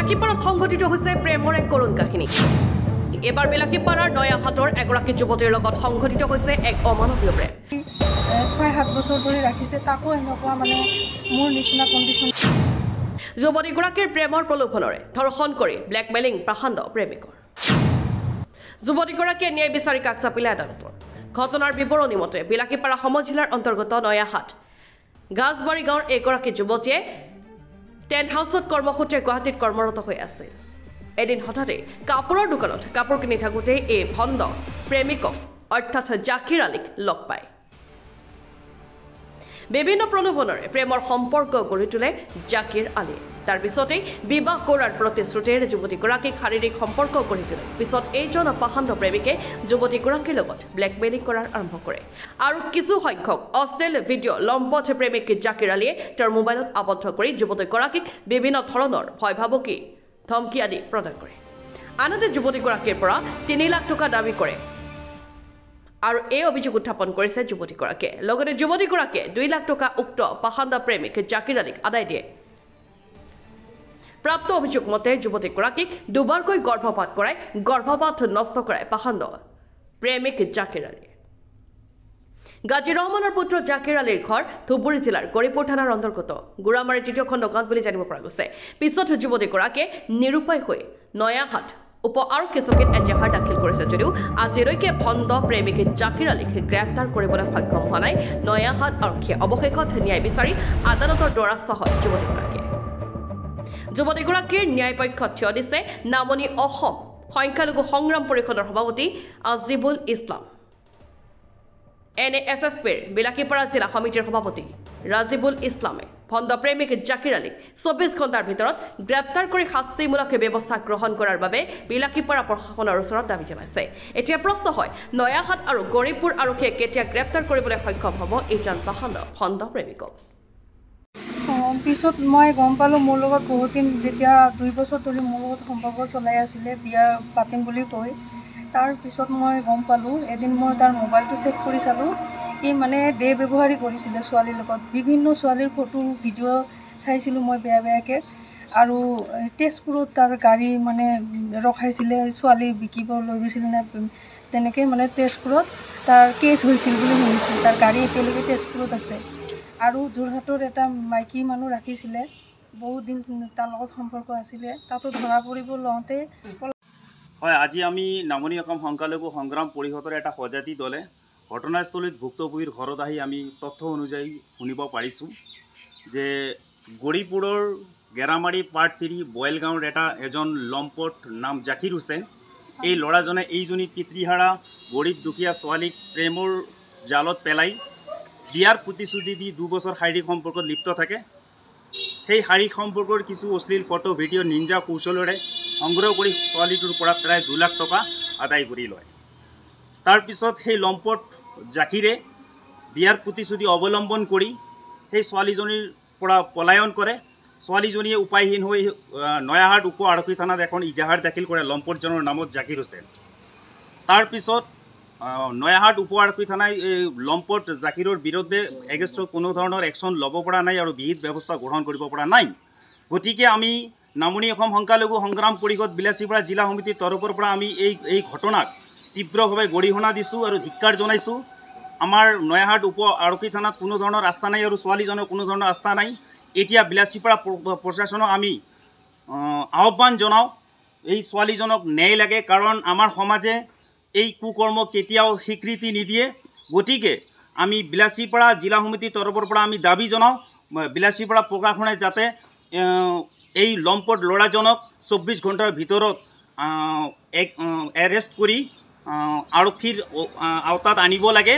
বিলাকীপাৰাত সংঘটিত হৈছে প্ৰেমৰ এক কৰুণ কাহিনী। এবাৰ বিলাকীপাৰাৰ নয়াহাটৰ এগৰাকী যুৱতীৰ লগত সংঘটিত হৈছে এক অমানৱীয় প্ৰেম। ৬-৭ বছৰ ধৰি ৰাখিছে, তাকো এনেকুৱা মানে মোৰ নিচিনা কণ্ডিশ্যন। যুৱতীগৰাকীৰ প্ৰেমৰ প্ৰলোভনেৰে ধৰ্ষণ কৰি ব্লেকমেইলিং প্ৰকাণ্ড প্ৰেমিকৰ। যুৱতীগৰাকীয়ে ন্যায় বিচাৰি কাষ চাপিলে আদালতৰ। ঘটনাৰ বিৱৰণী মতে বিলাকীপাৰা সমজিলাৰ অন্তৰ্গত নয়াহাট গাছবাৰী গাঁৱৰ এগৰাকী যুৱতীয়ে টেণ্ট হাউচত কৰ্মসূত্ৰে গুৱাহাটীত কৰ্মৰত হৈ আছিল। এদিন হঠাতে কাপোৰৰ দোকানত কাপোৰ কিনি থাকোঁতে এই ভণ্ড প্ৰেমিকক অৰ্থাৎ জাকিৰ আলীক লগ পায়। বিভিন্ন প্ৰলোভনেৰে প্ৰেমৰ সম্পৰ্ক গঢ়ি তোলে জাকিৰ আলীয়ে। তাৰ পিছতেই বিবাহ কৰাৰ প্ৰতিশ্ৰুতিৰে যুৱতীগৰাকীক শাৰীৰিক সম্পৰ্ক গঢ়ি তোলে। পিছত এইজন পাষণ্ড প্ৰেমিকে যুৱতীগৰাকীৰ লগত ব্লেকমেইলিং কৰাৰ আৰম্ভ কৰে আৰু কিছু সংখ্যক অশ্লীল ভিডিঅ' লম্পট প্ৰেমিক জাকিৰ আলীয়ে তেওঁৰ মোবাইলত আবদ্ধ কৰি যুৱতীগৰাকীক বিভিন্ন ধৰণৰ ভয় ভাবুকি ধমকি আদি প্ৰদান কৰে। আনহাতে যুৱতীগৰাকীৰ পৰা ৩ লাখ টকা দাবী কৰে আৰু এই অভিযোগ উত্থাপন কৰিছে যুৱতীগৰাকীয়ে। লগতে যুৱতীগৰাকীয়ে ২ লাখ টকা উক্ত পাষণ্ড প্ৰেমিক জাকিৰ আলীক আদায় দিয়ে। প্ৰাপ্ত অভিযোগ মতে যুৱতীগৰাকীক দুবাৰকৈ গৰ্ভপাত কৰাই গৰ্ভপাত নষ্ট কৰাই পাষণ্ড প্ৰেমিক জাকিৰ আলী। গাজী ৰহমানৰ পুত্ৰ জাকিৰ আলীৰ ঘৰ ধুবুৰী জিলাৰ গৌৰীপুৰ থানাৰ অন্তৰ্গত গোৰামাৰী ৩য় খণ্ড গাঁৱত বুলি জানিব পৰা গৈছে। পিছত যুৱতীগৰাকীয়ে নিৰুপায় হৈ নয়াহাট উপ আৰক্ষী চকীত এজাহাৰ দাখিল কৰিছে যদিও আজিলৈকে ভণ্ড প্ৰেমিক জাকিৰ আলীক গ্ৰেপ্তাৰ কৰিবলৈ সক্ষম হোৱা নাই নয়াহাট আৰক্ষীয়ে। অৱশেষত ন্যায় বিচাৰি আদালতৰ দ্বাৰস্থ হয় যুৱতীগৰাকীয়ে। যুৱতীগৰাকীৰ ন্যায়পক্ষত থিয় দিছে নামনি অসম সংখ্যালঘু সংগ্ৰাম পৰিষদৰ সভাপতি আজিবুল ইছলাম, NASSPৰ বিলাকীপাৰা জিলা সমিতিৰ সভাপতি ৰাজিবুল ইছলামে ভণ্ড প্ৰেমিক জাকিৰ আলীক ২৪ ঘণ্টাৰ ভিতৰত গ্ৰেপ্তাৰ কৰি শাস্তিমূলক ব্যৱস্থা গ্ৰহণ কৰাৰ বাবে বিলাকীপাৰা প্ৰশাসনৰ ওচৰত দাবী জনাইছে। এতিয়া প্ৰশ্ন হয়, নয়াহাট আৰু গৌৰীপুৰ আৰক্ষীয়ে কেতিয়া গ্ৰেপ্তাৰ কৰিবলৈ সক্ষম হ'ব এইজন পাষণ্ড ভণ্ড প্ৰেমিকক? পিছত মই গম পালোঁ, মোৰ লগত বহুত দিন যেতিয়া ২ বছৰ ধৰি মোৰ লগত সম্পৰ্ক চলাই আছিলে, বিয়া পাতিম বুলি কৈ। তাৰ পিছত মই গম পালোঁ, এদিন মই তাৰ মোবাইলটো চেক কৰি চালোঁ, ই মানে দেহ ব্যৱহাৰী কৰিছিলে ছোৱালীৰ লগত। বিভিন্ন ছোৱালীৰ ফটো ভিডিঅ' চাইছিলোঁ মই বেয়াকৈ। আৰু তেজপুৰত তাৰ গাড়ী মানে ৰখাইছিলে, ছোৱালী বিকিব লৈ গৈছিলে নে তেনেকৈ মানে তেজপুৰত তাৰ কেছ হৈছিল বুলি শুনিছোঁ। তাৰ গাড়ী এতিয়ালৈকে তেজপুৰত আছে। আৰু যোৰহাটৰ এটা মাইকী মানুহ ৰাখিছিলে, বহুত দিন তাৰ লগত সম্পৰ্ক আছিলে, তাতো ধৰা পৰিব লওঁতে হয়, আজি আমি নামনি অসম সংখ্যালঘু সংগ্ৰাম পৰিষদৰ এটা সজাতি দলে ঘটনাস্থলীত ভুক্তভোগীৰ ঘৰত আহি আমি তথ্য অনুযায়ী শুনিব পাৰিছোঁ যে গৌৰীপুৰৰ গেৰামাৰী পাৰ্ট 3 বইল গাঁৱৰ এজন লম্পট নাম জাকিৰ হুছেইন। এই ল'ৰাজনে এইজনী পিতৃহাৰা গৰীব দুখীয়া ছোৱালীক প্ৰেমৰ জালত পেলাই বিয়াৰ প্ৰতিশ্ৰুতি দি ২ বছৰ শাৰীৰিক সম্পৰ্কত লিপ্ত থাকে। সেই শাৰীৰিক সম্পৰ্কৰ কিছু অশ্লীল ফটো ভিডিঅ' নিঞ্জা কৌশলেৰে সংগ্ৰহ কৰি ছোৱালীটোৰ পৰা প্ৰায় ২ লাখ টকা আদায় কৰি লয়। তাৰপিছত সেই লম্পট জাকিৰে বিয়াৰ প্ৰতিশ্ৰুতি অৱলম্বন কৰি সেই ছোৱালীজনীৰ পৰা পলায়ন কৰে। ছোৱালীজনীয়ে উপায়হীন হৈ নয়াহাট উপ আৰক্ষী থানাত এখন ইজাহাৰ দাখিল কৰে লম্পটজনৰ নামত জাকিৰ হুছেইন। তাৰপিছত নয়াহাট উপ আৰক্ষী থানাই এই লম্পট জাকিৰৰ বিৰুদ্ধে এগেইনষ্টত কোনো ধৰণৰ একশ্যন ল'ব পৰা নাই আৰু বিহিত ব্যৱস্থা গ্ৰহণ কৰিব পৰা নাই। গতিকে আমি নামনি অসম সংখ্যালঘু সংগ্ৰাম পৰিষদ বিলাসীপাৰা জিলা সমিতিৰ তৰফৰ পৰা আমি এই ঘটনাক তীব্ৰভাৱে গৰিহণা দিছোঁ আৰু ধিক্কাৰ জনাইছোঁ। আমাৰ নয়াহাট উপ আৰক্ষী থানাত কোনো ধৰণৰ আস্থা নাই আৰু ছোৱালীজনৰ কোনো ধৰণৰ আস্থা নাই। এতিয়া বিলাসীপাৰা প্ৰশাসনক আমি আহ্বান জনাওঁ, এই ছোৱালীজনক ন্যায় লাগে, কাৰণ আমাৰ সমাজে এই কুকৰ্মক কেতিয়াও স্বীকৃতি নিদিয়ে। গতিকে আমি বিলাসীপাৰা জিলা সমিতিৰ তৰফৰ পৰা আমি দাবী জনাওঁ, বিলাসীপাৰা প্ৰশাসনে যাতে এই লম্পট ল'ৰাজনক ২৪ ঘণ্টাৰ ভিতৰত এৰেষ্ট কৰি আৰক্ষীৰ আওতাত আনিব লাগে।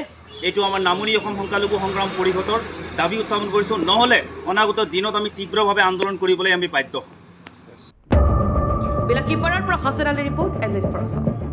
এইটো আমাৰ নামনি অসম সংখ্যালঘু সংগ্ৰাম পৰিষদৰ দাবী উত্থাপন কৰিছোঁ। নহ'লে অনাগত দিনত আমি তীব্ৰভাৱে আন্দোলন কৰিবলৈ আমি বাধ্য হ'ম। বিলাকীপাৰাৰ পৰা হাছান আলীৰ ৰিপৰ্ট, NDTV।